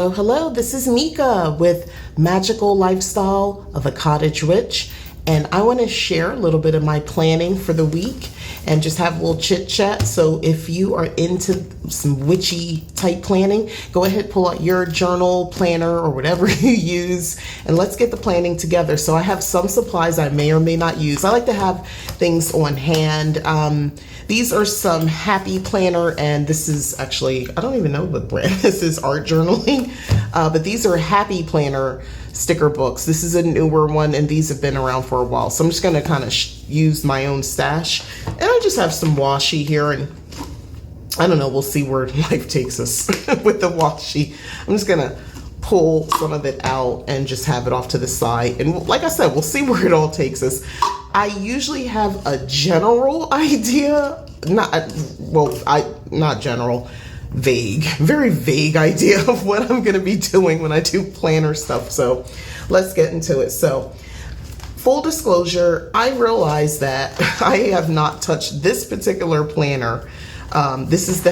Hello, hello. This is Mika with Magical Lifestyle of a Cottage Witch, and I want to share a little bit of my planning for the week and just have a little chit chat. So if you are into some witchy type planning, go ahead, pull out your journal, planner, or whatever you use, and let's get the planning together. So I have some supplies I may or may not use. I like to have things on hand. These are some Happy Planner, and this is actually, I don't even know what brand this is, Art Journaling, but these are Happy Planner sticker books. This is a newer one, and these have been around for a while. So I'm just going to kind of use my own stash, and I just have some washi here, and I don't know, we'll see where life takes us with the washi. I'm just going to pull some of it out and just have it off to the side. And like I said, we'll see where it all takes us. I usually have a general idea, very vague idea of what I'm going to be doing when I do planner stuff. So let's get into it. So full disclosure, I realized that I have not touched this particular planner. This is the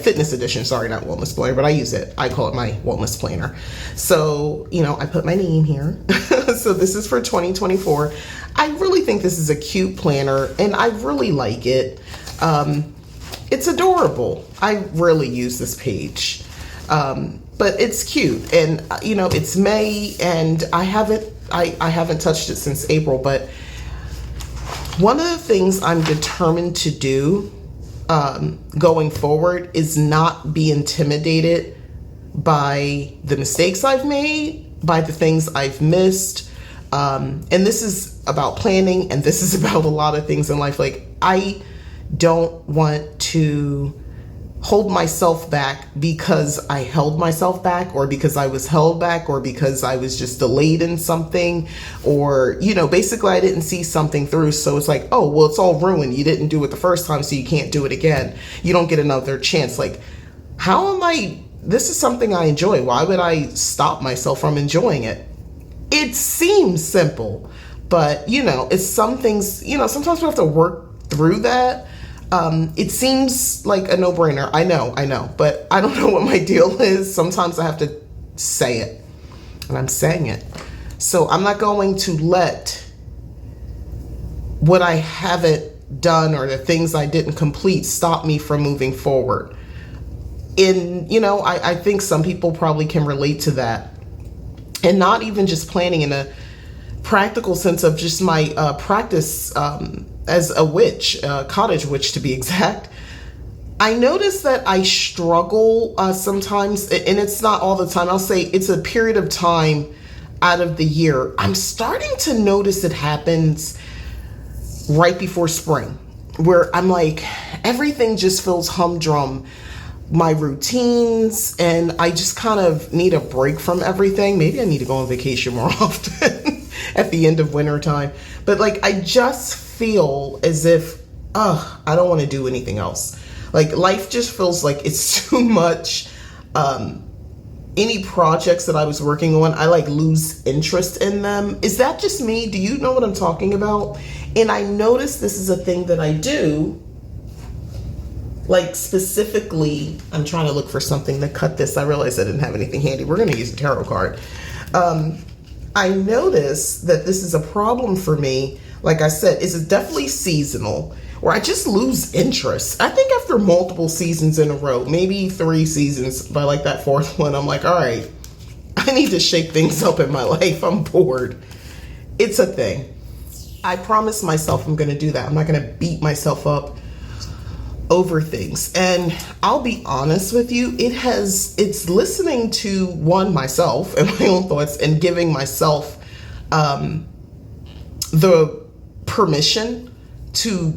Fitness Edition. Sorry, not Wellness Planner, but I use it. I call it my Wellness Planner. So, I put my name here. So this is for 2024. I really think this is a cute planner, and I really like it. It's adorable. I really use this page. But it's cute, and it's May, and I haven't touched it since April, but one of the things I'm determined to do going forward is not be intimidated by the mistakes I've made, by the things I've missed. And this is about planning, and this is about a lot of things in life. Like, I don't want to hold myself back because I held myself back, or because I was held back, or because I was just delayed in something, or, basically I didn't see something through. So it's like, oh, well, it's all ruined. You didn't do it the first time, so you can't do it again. You don't get another chance. Like, this is something I enjoy. Why would I stop myself from enjoying it? It seems simple, but it's some things, sometimes we have to work through that. It seems like a no-brainer. I know, but I don't know what my deal is. Sometimes I have to say it, and I'm saying it. So I'm not going to let what I haven't done or the things I didn't complete stop me from moving forward. I think some people probably can relate to that. And not even just planning in a practical sense of just my practice as a witch, cottage witch to be exact. I notice that I struggle sometimes, and it's not all the time. I'll say it's a period of time out of the year. I'm starting to notice it happens right before spring, where I'm like, everything just feels humdrum. My routines, and I just kind of need a break from everything. Maybe I need to go on vacation more often at the end of winter time. But I just feel as if, I don't want to do anything else. Like, life just feels like it's too much. Any projects that I was working on, I lose interest in them. Is that just me? Do you know what I'm talking about? And I notice this is a thing that I do. Specifically, I'm trying to look for something to cut this. I realized I didn't have anything handy. We're going to use a tarot card. I notice that this is a problem for me. Like I said, it's definitely seasonal, where I just lose interest. I think after multiple seasons in a row, maybe 3 seasons, by that 4th one, I'm like, all right, I need to shake things up in my life. I'm bored. It's a thing. I promised myself I'm going to do that. I'm not going to beat myself up over things. And I'll be honest with you, it's listening to myself and my own thoughts, and giving myself the permission to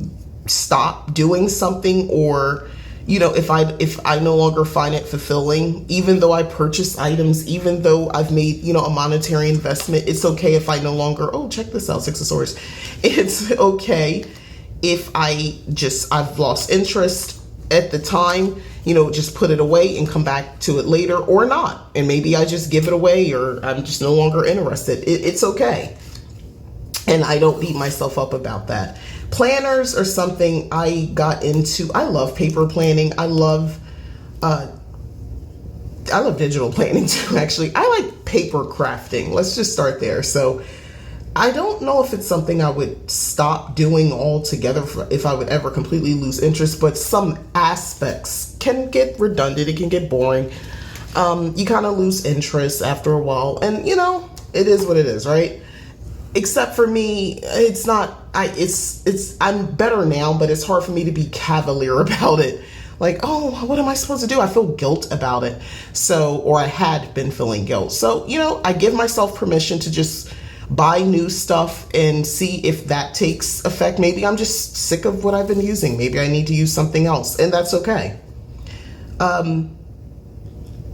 stop doing something, or if I no longer find it fulfilling, even though I purchase items, even though I've made a monetary investment. It's okay if I no longer, check this out, Six of Swords. It's okay if I've lost interest at the time, just put it away and come back to it later, or not. And maybe I just give it away, or I'm just no longer interested. It's okay. And I don't beat myself up about that. Planners are something I got into. I love paper planning. I love I love digital planning too, actually. I like paper crafting. Let's just start there. So I don't know if it's something I would stop doing altogether if I would ever completely lose interest, but some aspects can get redundant. It can get boring. You kind of lose interest after a while, and you know, it is what it is, right? Except for me, it's not, I'm better now, but it's hard for me to be cavalier about it. Like, oh, what am I supposed to do? I feel guilt about it. So, or I had been feeling guilt. So, you know, I give myself permission to just buy new stuff and see if that takes effect. Maybe I'm just sick of what I've been using. Maybe I need to use something else, and that's okay.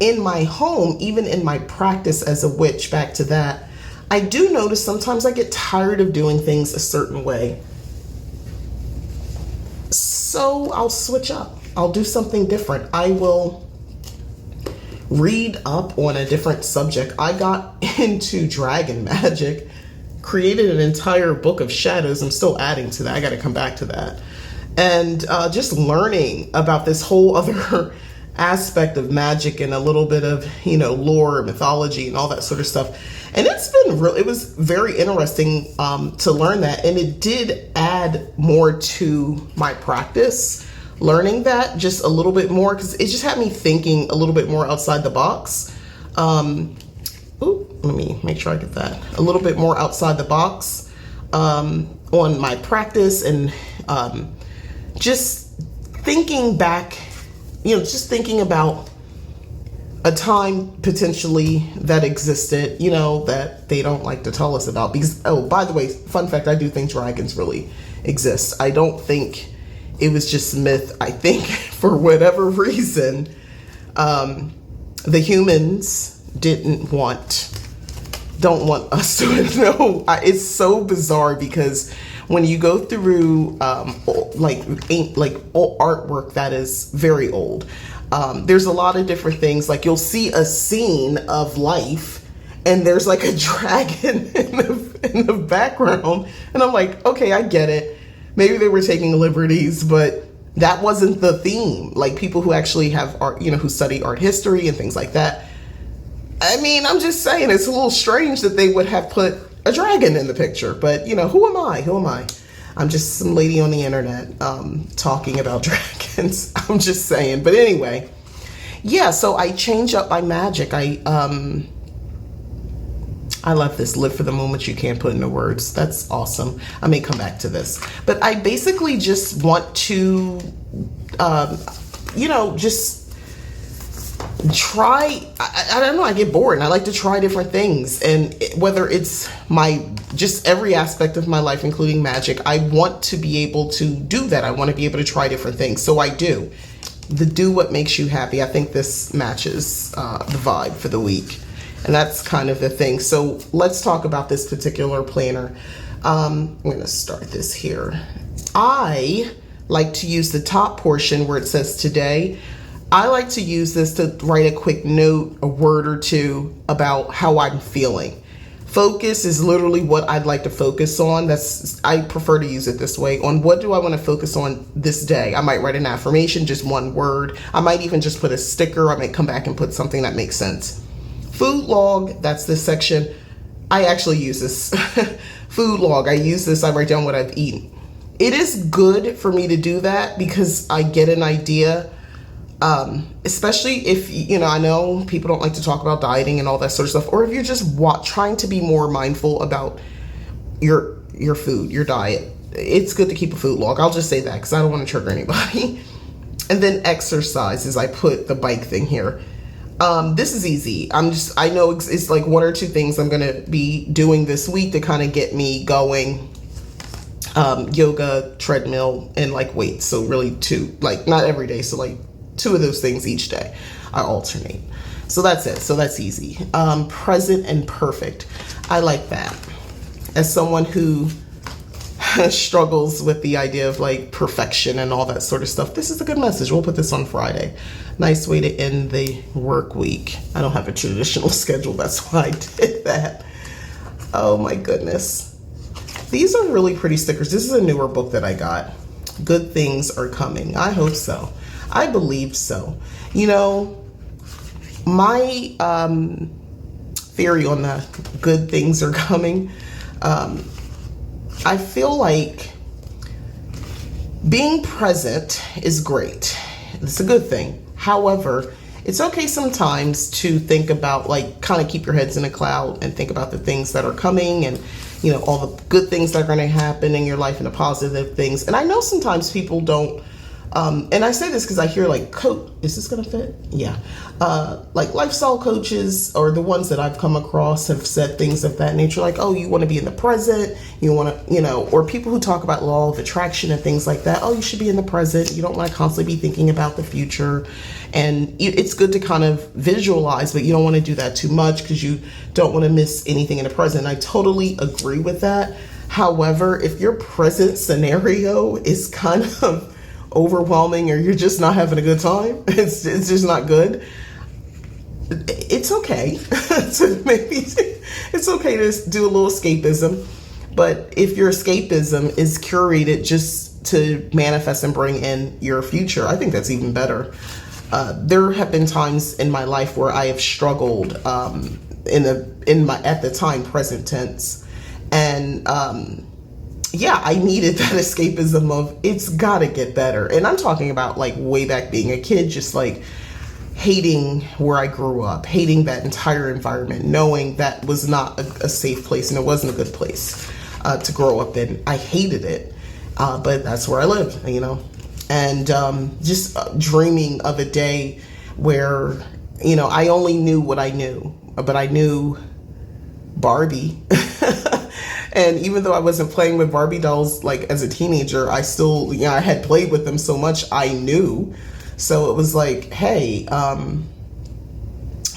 In my home, even in my practice as a witch, back to that, I do notice sometimes I get tired of doing things a certain way. So I'll switch up. I'll do something different. I will read up on a different subject. I got into dragon magic, created an entire book of shadows. I'm still adding to that. I got to come back to that. And just learning about this whole other aspect of magic and a little bit of, you know, lore, mythology, and all that sort of stuff. And it's been it was very interesting to learn that. And it did add more to my practice, learning that just a little bit more, because it just had me thinking a little bit more outside the box. Let me make sure I get that. A little bit more outside the box on my practice, and just thinking back, you know, just thinking about a time potentially that existed, you know, that they don't like to tell us about. Because, oh, by the way, fun fact, I do think dragons really exist. I don't think it was just myth. I think for whatever reason, the humans don't want us to know. It's so bizarre, because when you go through like old artwork that is very old, there's a lot of different things. Like, you'll see a scene of life and there's like a dragon in the background, and I'm like, okay, I get it. Maybe they were taking liberties, but that wasn't the theme. Like, people who actually have art, you know, who study art history and things like that. I mean, I'm just saying, it's a little strange that they would have put a dragon in the picture, but you know, who am I? I'm just some lady on the internet talking about dragons. I'm just saying. But anyway, yeah, so I change up my magic. I love this. Live for the moment you can't put into words. That's awesome. I may come back to this. But I basically just want to, you know, just try. I don't know, I get bored and I like to try different things. And whether it's just every aspect of my life, including magic, I want to be able to do that. I want to be able to try different things. So I do. Do what makes you happy. I think this matches the vibe for the week. And that's kind of the thing. So let's talk about this particular planner. I'm going to start this here. I like to use the top portion where it says today. I like to use this to write a quick note, a word or two about how I'm feeling. Focus is literally what I'd like to focus on. I prefer to use it this way. On what do I want to focus on this day? I might write an affirmation, just one word. I might even just put a sticker. I might come back and put something that makes sense. Food log, that's this section. I actually use this. Food log, I use this. I write down what I've eaten. It is good for me to do that because I get an idea. Especially if, you know, I know people don't like to talk about dieting and all that sort of stuff, or if you're just trying to be more mindful about your food, your diet. It's good to keep a food log. I'll just say that because I don't want to trigger anybody. And then exercises, I put the bike thing here. This is easy. I know it's like one or two things I'm going to be doing this week to kind of get me going. Yoga, treadmill, and like weights. So really two, like not every day. So like 2 of those things each day. I alternate. So that's it. So that's easy. Present and perfect. I like that. As someone who struggles with the idea of like perfection and all that sort of stuff, this is a good message. We'll put this on Friday. Nice way to end the work week. I don't have a traditional schedule. That's why I did that. Oh my goodness. These are really pretty stickers. This is a newer book that I got. Good things are coming. I hope so. I believe so. You know, my theory on the good things are coming, I feel like being present is great. It's a good thing. However, it's okay sometimes to think about, like, kind of keep your heads in a cloud and think about the things that are coming and, you know, all the good things that are going to happen in your life and the positive things. And I know sometimes people don't, and I say this because I hear, like, is this going to fit? Yeah. Like lifestyle coaches, or the ones that I've come across, have said things of that nature, like, oh, you want to be in the present, you want to, you know, or people who talk about law of attraction and things like that. Oh, you should be in the present. You don't want to constantly be thinking about the future. And it's good to kind of visualize, but you don't want to do that too much because you don't want to miss anything in the present. I totally agree with that. However, if your present scenario is kind of overwhelming, or you're just not having a good time, it's just not good, it's okay. So maybe it's okay to do a little escapism. But if your escapism is curated just to manifest and bring in your future, I think that's even better. There have been times in my life where I have struggled in my at the time present tense, and yeah, I needed that escapism of, it's gotta get better. And I'm talking about, like, way back being a kid, just like hating where I grew up, hating that entire environment, knowing that was not a safe place and it wasn't a good place to grow up in. I hated it, but that's where I lived, you know. And just dreaming of a day where, you know, I only knew what I knew, but I knew Barbie. And even though I wasn't playing with Barbie dolls, like, as a teenager, I still, you know, I had played with them so much, I knew. So it was like, hey,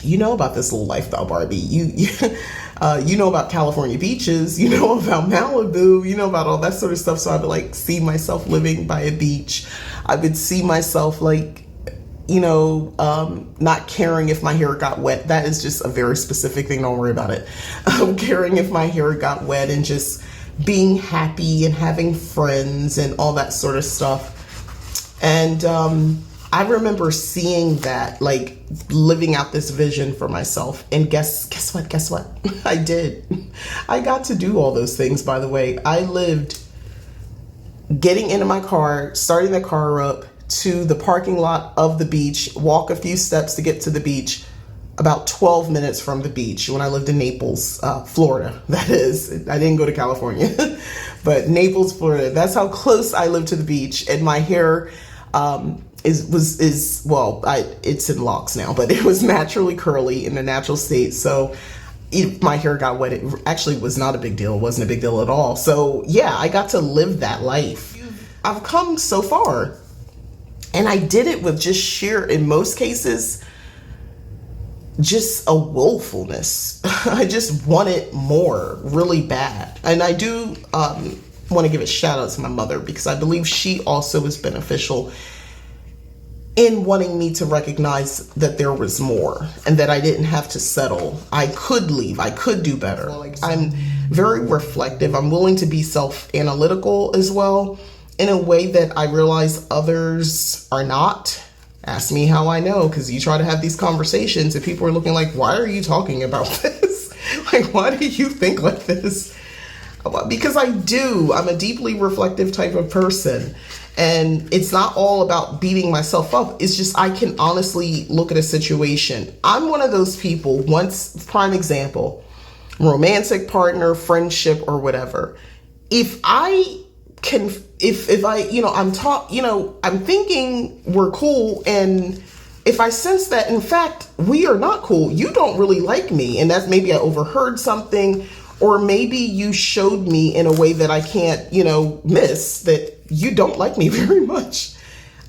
you know about this little lifestyle, Barbie. You know about California beaches, you know about Malibu, you know about all that sort of stuff. So I would, like, see myself living by a beach. I would see myself, like, you know, not caring if my hair got wet. That is just a very specific thing. Don't worry about it. Caring if my hair got wet and just being happy and having friends and all that sort of stuff. And I remember seeing that, like, living out this vision for myself. And guess what? I did. I got to do all those things, by the way. I lived getting into my car, starting the car up, to the parking lot of the beach, walk a few steps to get to the beach, about 12 minutes from the beach, when I lived in Naples, Florida. That is, I didn't go to California, but Naples, Florida. That's how close I lived to the beach. And my hair it's in locks now, but it was naturally curly in a natural state. So if my hair got wet, it actually was not a big deal. It wasn't a big deal at all. So yeah, I got to live that life. I've come so far. And I did it with just sheer, in most cases, just a willfulness. I just wanted more really bad. And I do want to give a shout out to my mother, because I believe she also was beneficial in wanting me to recognize that there was more and that I didn't have to settle. I could leave. I could do better. I'm very reflective. I'm willing to be self-analytical as well, in a way that I realize others are not. Ask me how I know, because you try to have these conversations and people are looking like, why are you talking about this? Like, why do you think like this? Because I do. I'm a deeply reflective type of person. And it's not all about beating myself up. It's just, I can honestly look at a situation. I'm one of those people, once, prime example, romantic partner, friendship, or whatever. If I, you know, I'm thinking we're cool, and if I sense that, in fact, we are not cool, you don't really like me, and that's maybe I overheard something, or maybe you showed me in a way that I can't, you know, miss, that you don't like me very much.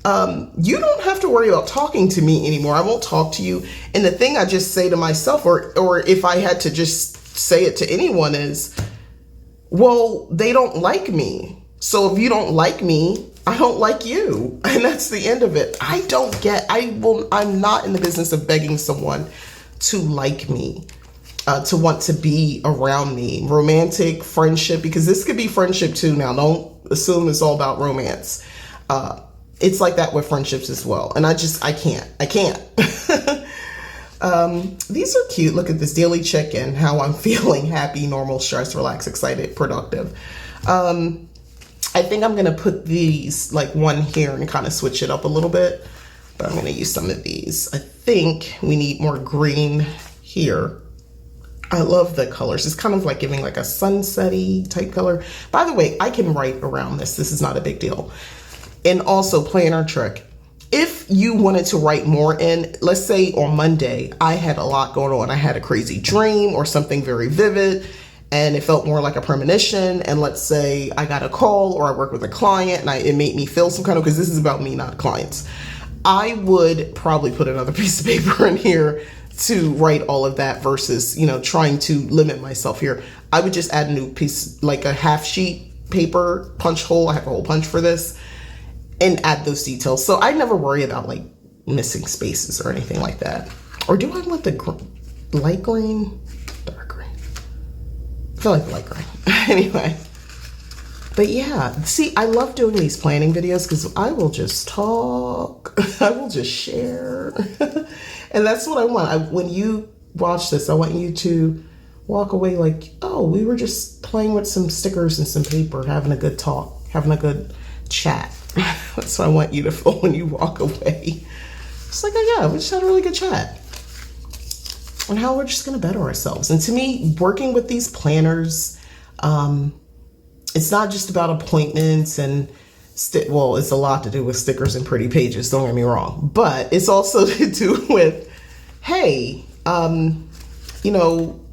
You don't have to worry about talking to me anymore. I won't talk to you. And the thing I just say to myself, or if I had to just say it to anyone, is, well, they don't like me. So if you don't like me, I don't like you. And that's the end of it. I'm not in the business of begging someone to like me, to want to be around me. Romantic, friendship, because this could be friendship too now. Don't assume it's all about romance. It's like that with friendships as well. And I can't. These are cute. Look at this daily check-in, how I'm feeling: happy, normal, stressed, relaxed, excited, productive. I think I'm going to put these like one here and kind of switch it up a little bit, but I'm going to use some of these. I think we need more green here. I love the colors. It's kind of like giving like a sunset-y type color. By the way, I can write around this. This is not a big deal. And also, planner trick. If you wanted to write more in, let's say on Monday, I had a lot going on. I had a crazy dream or something very vivid, and it felt more like a premonition. And let's say I got a call or I work with a client and it made me feel some kind of, because this is about me, not clients. I would probably put another piece of paper in here to write all of that versus, you know, trying to limit myself here. I would just add a new piece, like a half sheet paper punch hole. I have a hole punch for this, and add those details. So I never worry about like missing spaces or anything like that. Or do I want the light green? Dark green? I feel like light green. Anyway. But yeah, see, I love doing these planning videos because I will just talk. I will just share. And that's what I want. When you watch this, I want you to walk away like, oh, we were just playing with some stickers and some paper, having a good talk, having a good chat. That's what I want you to feel when you walk away. It's like, oh yeah, we just had a really good chat. And how we're just going to better ourselves. And to me, working with these planners, it's not just about appointments and well, it's a lot to do with stickers and pretty pages, don't get me wrong, but it's also to do with, hey, you know,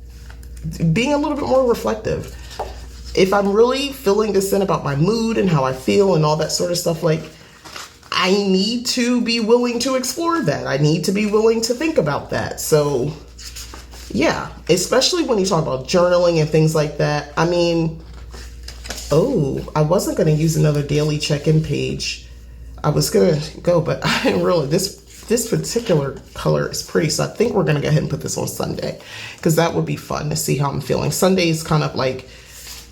being a little bit more reflective. If I'm really feeling this in about my mood and how I feel and all that sort of stuff, like, I need to be willing to explore that. I need to be willing to think about that. So yeah, especially when you talk about journaling and things like that. I mean, oh, I wasn't going to use another daily check-in page. I was going to go, but I didn't really. This particular color is pretty, so I think we're going to go ahead and put this on Sunday because that would be fun to see how I'm feeling. Sunday is kind of like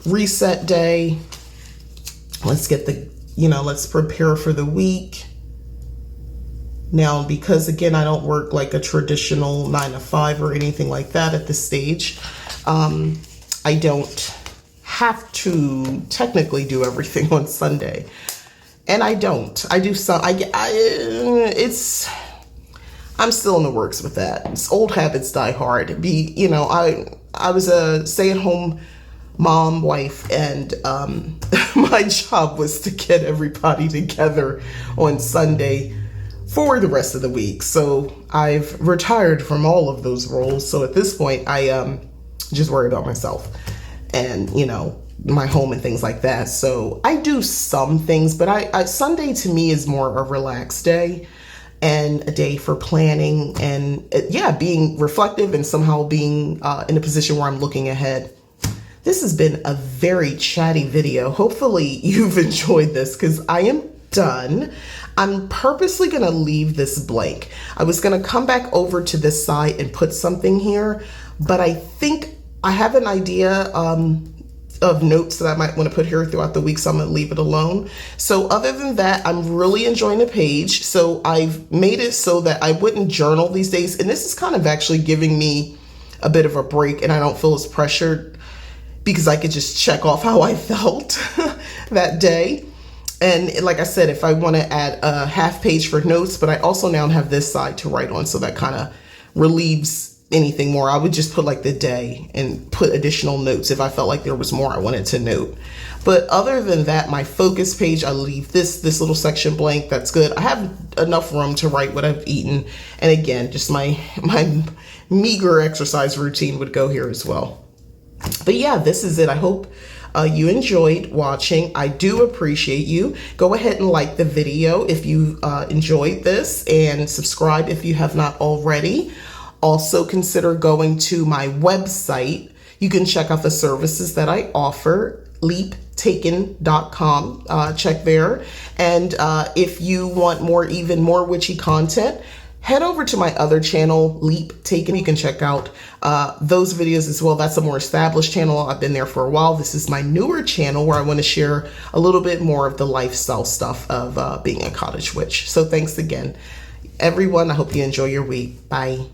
reset day. Let's get let's prepare for the week. Now, because again, I don't work like a traditional 9 to 5 or anything like that at this stage. I don't have to technically do everything on Sunday, and I don't. I do some. I'm still in the works with that. It's old habits die hard. I was a stay-at-home mom, wife, and my job was to get everybody together on Sunday for the rest of the week. So I've retired from all of those roles. So at this point, I just worry about myself and, my home and things like that. So I do some things, but Sunday to me is more a relaxed day and a day for planning and being reflective and somehow being in a position where I'm looking ahead. This has been a very chatty video. Hopefully you've enjoyed this because I am done. I'm purposely going to leave this blank. I was going to come back over to this side and put something here, but I think I have an idea of notes that I might want to put here throughout the week, so I'm going to leave it alone. So other than that, I'm really enjoying the page. So I've made it so that I wouldn't journal these days. And this is kind of actually giving me a bit of a break and I don't feel as pressured because I could just check off how I felt that day. And like I said, if I want to add a half page for notes, but I also now have this side to write on, so that kind of relieves anything more. I would just put like the day and put additional notes if I felt like there was more I wanted to note. But other than that, my focus page, I leave this little section blank. That's good. I have enough room to write what I've eaten. And again, just my meager exercise routine would go here as well. But yeah, this is it. I hope you enjoyed watching. I do appreciate you. Go ahead and like the video if you enjoyed this, and subscribe if you have not already. Also consider going to my website. You can check out the services that I offer, leaptaken.com. Check there. And if you want even more witchy content, head over to my other channel, Leap Taken. You can check out those videos as well. That's a more established channel. I've been there for a while. This is my newer channel where I want to share a little bit more of the lifestyle stuff of being a cottage witch. So thanks again, everyone. I hope you enjoy your week. Bye.